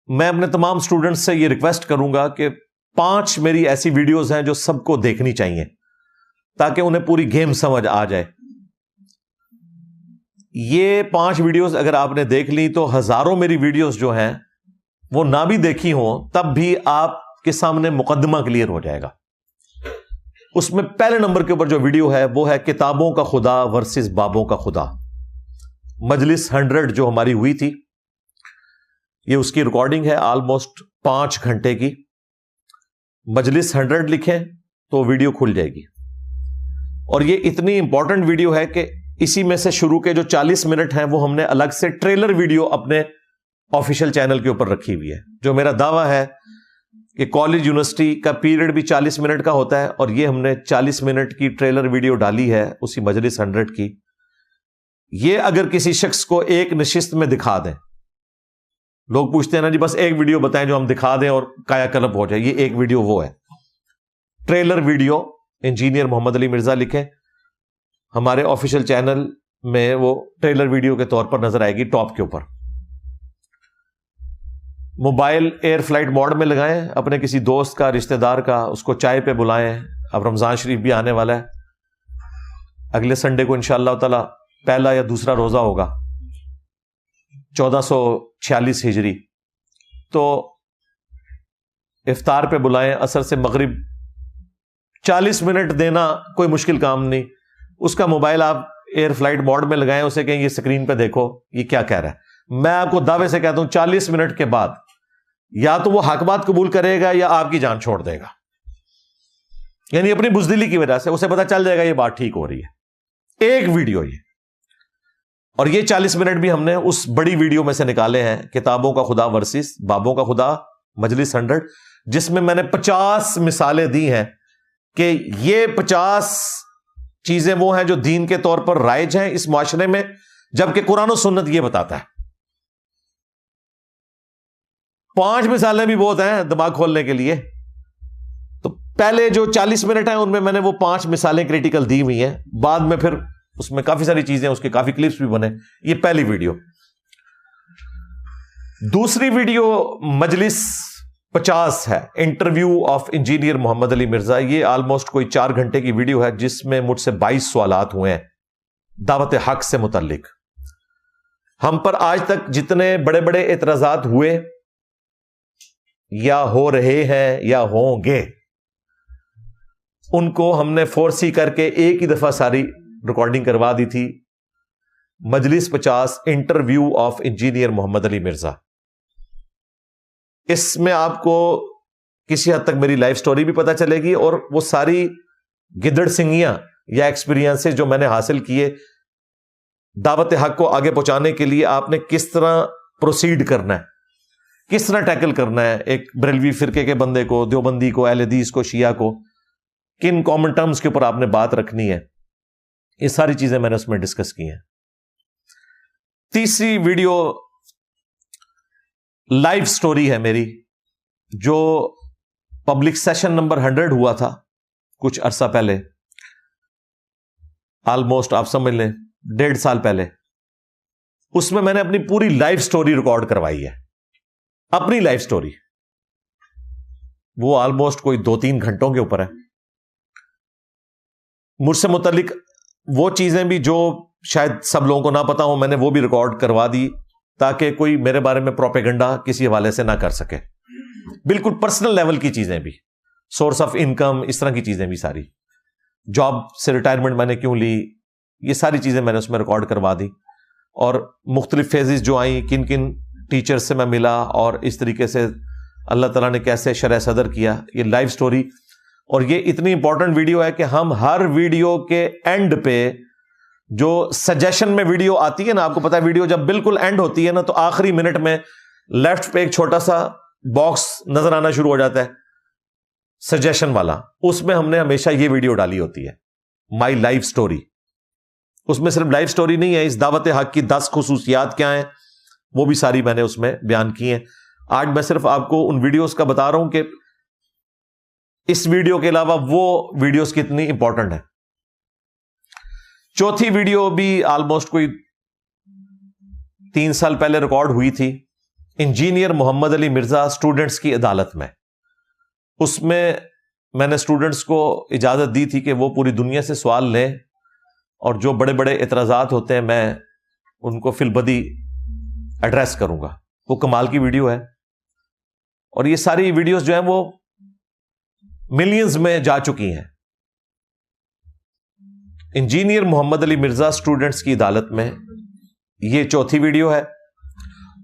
میں اپنے تمام اسٹوڈنٹس سے یہ ریکویسٹ کروں گا کہ 5 میری ایسی ویڈیوز ہیں جو سب کو دیکھنی چاہیے تاکہ انہیں پوری گیم سمجھ آ جائے. یہ 5 ویڈیوز اگر آپ نے دیکھ لی تو ہزاروں میری ویڈیوز جو ہیں وہ نہ بھی دیکھی ہوں تب بھی آپ کے سامنے مقدمہ کلیئر ہو جائے گا. اس میں پہلے نمبر کے اوپر جو ویڈیو ہے وہ ہے کتابوں کا خدا ورسز بابوں کا خدا. مجلس 100 جو ہماری ہوئی تھی، یہ اس کی ریکارڈنگ ہے آلموسٹ 5 گھنٹے کی. مجلس 100 لکھیں تو ویڈیو کھل جائے گی. اور یہ اتنی امپورٹنٹ ویڈیو ہے کہ اسی میں سے شروع کے جو 40 منٹ ہیں وہ ہم نے الگ سے ٹریلر ویڈیو اپنے آفیشیل چینل کے اوپر رکھی ہوئی ہے. جو میرا دعویٰ ہے کہ کالج یونیورسٹی کا پیریڈ بھی 40 منٹ کا ہوتا ہے اور یہ ہم نے 40 منٹ کی ٹریلر ویڈیو ڈالی ہے اسی مجلس 100 کی. یہ اگر کسی شخص کو ایک نشست میں دکھا دیں، لوگ پوچھتے ہیں نا جی بس ایک ویڈیو بتائیں جو ہم دکھا دیں اور کایا کلپ ہو جائے، یہ ایک ویڈیو وہ ہے. ٹریلر ویڈیو انجینئر محمد علی مرزا لکھیں، ہمارے آفیشیل چینل میں وہ ٹریلر ویڈیو کے طور پر نظر آئے گی ٹاپ کے اوپر. موبائل ایئر فلائٹ موڈ میں لگائیں، اپنے کسی دوست کا، رشتہ دار کا، اس کو چائے پہ بلائیں. اب رمضان شریف بھی آنے والا ہے، اگلے سنڈے کو انشاءاللہ تعالی پہلا یا دوسرا روزہ ہوگا 1446 ہجری. تو افطار پہ بلائیں، عصر سے مغرب 40 منٹ دینا کوئی مشکل کام نہیں. اس کا موبائل آپ ایئر فلائٹ موڈ میں لگائیں، اسے کہیں یہ اسکرین پہ دیکھو یہ کیا کہہ رہا ہے. میں آپ کو دعوے سے کہتا ہوں 40 منٹ کے بعد یا تو وہ حق بات قبول کرے گا یا آپ کی جان چھوڑ دے گا. یعنی اپنی بزدلی کی وجہ سے اسے پتا چل جائے گا یہ بات ٹھیک ہو رہی ہے. ایک ویڈیو یہ، اور یہ 40 منٹ بھی ہم نے اس بڑی ویڈیو میں سے نکالے ہیں، کتابوں کا خدا ورسز بابوں کا خدا مجلس 100، جس میں میں نے 50 مثالیں دی ہیں کہ یہ 50 چیزیں وہ ہیں جو دین کے طور پر رائج ہیں اس معاشرے میں، جبکہ قرآن و سنت یہ بتاتا ہے. 5 مثالیں بھی بہت ہیں دماغ کھولنے کے لیے. تو پہلے جو 40 منٹ ہیں ان میں نے وہ 5 مثالیں کریٹیکل دی ہوئی ہیں، بعد میں پھر اس میں کافی ساری چیزیں، اس کے کافی کلپس بھی بنے. یہ پہلی ویڈیو. دوسری ویڈیو مجلس 50 ہے، انٹرویو آف انجینئر محمد علی مرزا. یہ آلموسٹ کوئی 4 گھنٹے کی ویڈیو ہے جس میں مجھ سے 22 سوالات ہوئے ہیں دعوت حق سے متعلق. ہم پر آج تک جتنے بڑے بڑے اعتراضات ہوئے یا ہو رہے ہیں یا ہوں گے، ان کو ہم نے فورسی کر کے ایک ہی دفعہ ساری ریکارڈنگ کروا دی تھی. مجلس 50 انٹرویو آف انجینئر محمد علی مرزا. اس میں آپ کو کسی حد تک میری لائف سٹوری بھی پتہ چلے گی اور وہ ساری گدڑ سنگیاں یا ایکسپیرینس جو میں نے حاصل کیے دعوت حق کو آگے پہنچانے کے لیے آپ نے کس طرح پروسیڈ کرنا ہے، کس طرح ٹیکل کرنا ہے ایک بریلوی فرقے کے بندے کو، دیوبندی کو، اہل حدیث کو، شیعہ کو، کن کامن ٹرمز کے اوپر آپ نے بات رکھنی ہے. یہ ساری چیزیں میں نے اس میں ڈسکس کی ہیں. تیسری ویڈیو لائیو سٹوری ہے میری، جو پبلک سیشن نمبر 100 ہوا تھا کچھ عرصہ پہلے، آلموسٹ آپ سمجھ لیں 1.5 سال پہلے. اس میں نے اپنی پوری لائف سٹوری ریکارڈ کروائی ہے، اپنی لائف سٹوری. وہ آلموسٹ کوئی 2-3 گھنٹوں کے اوپر ہے. مجھ سے متعلق وہ چیزیں بھی جو شاید سب لوگوں کو نہ پتا ہوں، میں نے وہ بھی ریکارڈ کروا دی تاکہ کوئی میرے بارے میں پروپیگنڈا کسی حوالے سے نہ کر سکے. بالکل پرسنل لیول کی چیزیں بھی، سورس آف انکم، اس طرح کی چیزیں بھی، ساری جاب سے ریٹائرمنٹ میں نے کیوں لی، یہ ساری چیزیں میں نے اس میں ریکارڈ کروا دی. اور مختلف فیزز جو آئیں، کن کن ٹیچر سے میں ملا اور اس طریقے سے اللہ تعالیٰ نے کیسے شرح صدر کیا، یہ لائف سٹوری. اور یہ اتنی امپورٹنٹ ویڈیو ہے کہ ہم ہر ویڈیو کے اینڈ پہ جو سجیشن میں ویڈیو آتی ہے نا، آپ کو پتا ہے ویڈیو جب بالکل اینڈ ہوتی ہے نا تو آخری منٹ میں لیفٹ پہ ایک چھوٹا سا باکس نظر آنا شروع ہو جاتا ہے سجیشن والا. اس میں ہم نے ہمیشہ یہ ویڈیو ڈالی ہوتی ہے، مائی لائف سٹوری. اس میں صرف لائف سٹوری نہیں ہے، اس دعوت حق کی 10 خصوصیات کیا ہیں وہ بھی ساری میں نے اس میں بیان کی ہیں. آج میں صرف آپ کو ان ویڈیوز کا بتا رہا ہوں کہ اس ویڈیو کے علاوہ وہ ویڈیوز کتنی امپورٹنٹ ہیں. چوتھی ویڈیو بھی آلموسٹ کوئی 3 سال پہلے ریکارڈ ہوئی تھی. انجینئر محمد علی مرزا اسٹوڈنٹس کی عدالت میں، اس میں میں نے اسٹوڈنٹس کو اجازت دی تھی کہ وہ پوری دنیا سے سوال لیں اور جو بڑے بڑے اعتراضات ہوتے ہیں میں ان کو فی البدی ایڈریس کروں گا۔ وہ کمال کی ویڈیو ہے، اور یہ ساری ویڈیوز جو ہیں وہ ملینز میں جا چکی ہیں۔ انجینئر محمد علی مرزا اسٹوڈنٹس کی عدالت میں یہ چوتھی ویڈیو ہے،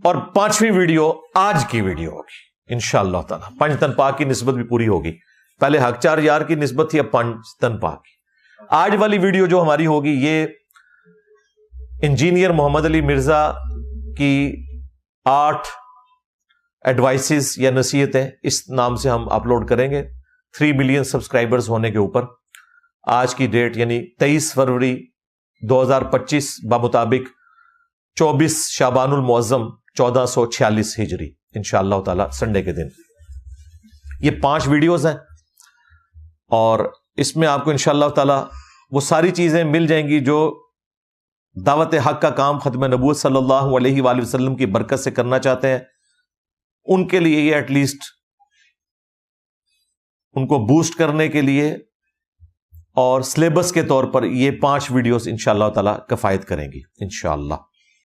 اور 5ویں ویڈیو آج کی ویڈیو ہوگی انشاءاللہ تعالی۔ پنجتن پاک کی نسبت بھی پوری ہوگی، پہلے حق چار یار کی نسبت تھی، اب پنجتن پاک کی۔ آج والی ویڈیو جو ہماری ہوگی یہ انجینئر محمد علی مرزا کی 8 ایڈوائسز یا نصیحتیں، اس نام سے ہم اپلوڈ کریں گے 3 ملین سبسکرائبرز ہونے کے اوپر۔ آج کی ڈیٹ یعنی 23 فروری 2025 بمطابق 24 شعبان المعظم 1446 ہجری انشاءاللہ تعالی، سنڈے کے دن۔ یہ 5 ویڈیوز ہیں، اور اس میں آپ کو انشاءاللہ تعالی وہ ساری چیزیں مل جائیں گی جو دعوت حق کا کام ختم نبوت صلی اللہ علیہ وآلہ وسلم کی برکت سے کرنا چاہتے ہیں، ان کے لیے یہ ایٹ لیسٹ ان کو بوسٹ کرنے کے لیے اور سلیبس کے طور پر یہ 5 ویڈیوز انشاءاللہ تعالی کفایت کریں گی انشاءاللہ۔